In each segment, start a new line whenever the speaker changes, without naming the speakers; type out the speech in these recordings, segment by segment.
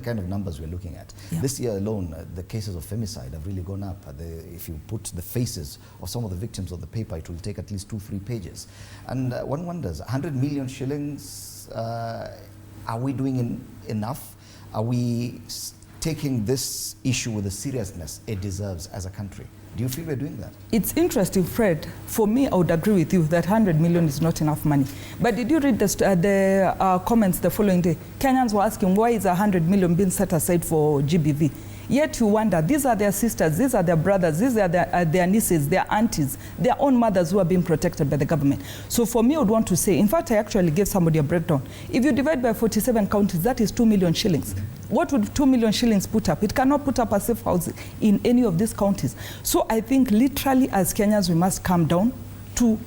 kind of numbers we're looking at. Yeah. This year alone, the cases of femicide have really gone up. If you put the faces of some of the victims on the paper, it will take at least 2-3 pages. And one wonders, 100 million shillings, are we doing enough? Are we taking this issue with the seriousness it deserves as a country? Do you feel we're doing that? It's interesting, Fred. For me, I would agree with you that 100 million is not enough money. But did you read the comments the following day? Kenyans were asking, why is 100 million being set aside for GBV? Yet you wonder, these are their sisters, these are their brothers, these are their nieces, their aunties, their own mothers who are being protected by the government. So for me, I would want to say, in fact, I actually gave somebody a breakdown. If you divide by 47 counties, that is 2 million shillings. What would 2 million shillings put up? It cannot put up a safe house in any of these counties. So I think literally as Kenyans, we must come down to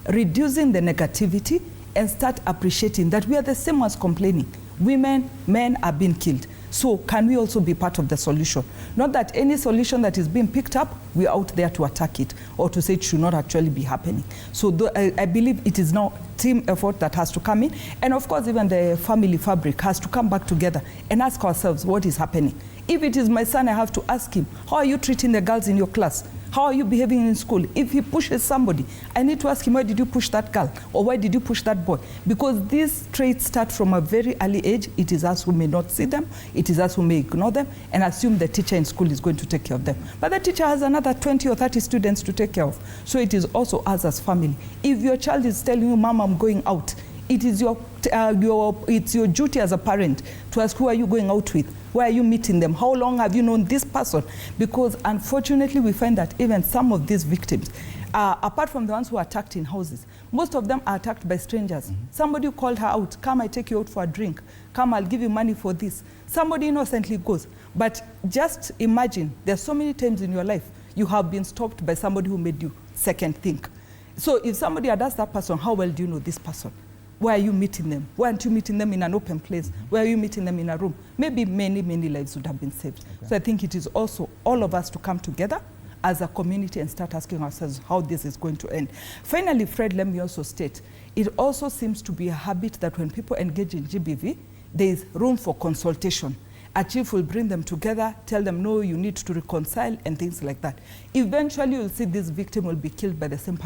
reducing the negativity and start appreciating that we are the same ones complaining. Women, men are being killed. So can we also be part of the solution? Not that any solution that is being picked up, we are out there to attack it or to say it should not actually be happening. So I believe it is now team effort that has to come in. And of course, even the family fabric has to come back together and ask ourselves what is happening. If it is my son, I have to ask him, how are you treating the girls in your class? How are you behaving in school? If he pushes somebody, I need to ask him, why did you push that girl? Or why did you push that boy? Because these traits start from a very early age. It is us who may not see them. It is us who may ignore them and assume the teacher in school is going to take care of them. But the teacher has another 20 or 30 students to take care of. So it is also us as family. If your child is telling you, Mom, I'm going out, it is it's your duty as a parent to ask, who are you going out with? Where are you meeting them? How long have you known this person? Because unfortunately, we find that even some of these victims, apart from the ones who are attacked in houses, most of them are attacked by strangers. Somebody who called her out, come, I take you out for a drink. Come, I'll give you money for this. Somebody innocently goes. But just imagine, there's so many times in your life you have been stopped by somebody who made you second think. So if somebody had asked that person, how well do you know this person? Where are you meeting them? Why aren't you meeting them in an open place? Where are you meeting them in a room? Maybe many, many lives would have been saved. Okay. So I think it is also all of us to come together as a community and start asking ourselves how this is going to end. Finally, Fred, let me also state, it also seems to be a habit that when people engage in GBV, there is room for consultation. A chief will bring them together, tell them, no, you need to reconcile and things like that. Eventually, you'll see this victim will be killed by the same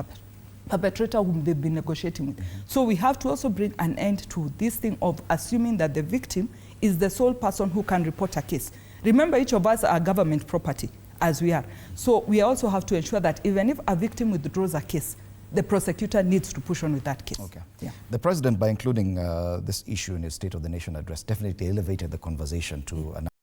perpetrator whom they've been negotiating with. So we have to also bring an end to this thing of assuming that the victim is the sole person who can report a case. Remember, each of us are government property, as we are. So we also have to ensure that even if a victim withdraws a case, the prosecutor needs to push on with that case. Okay. Yeah. The president, by including this issue in his State of the Nation address, definitely elevated the conversation to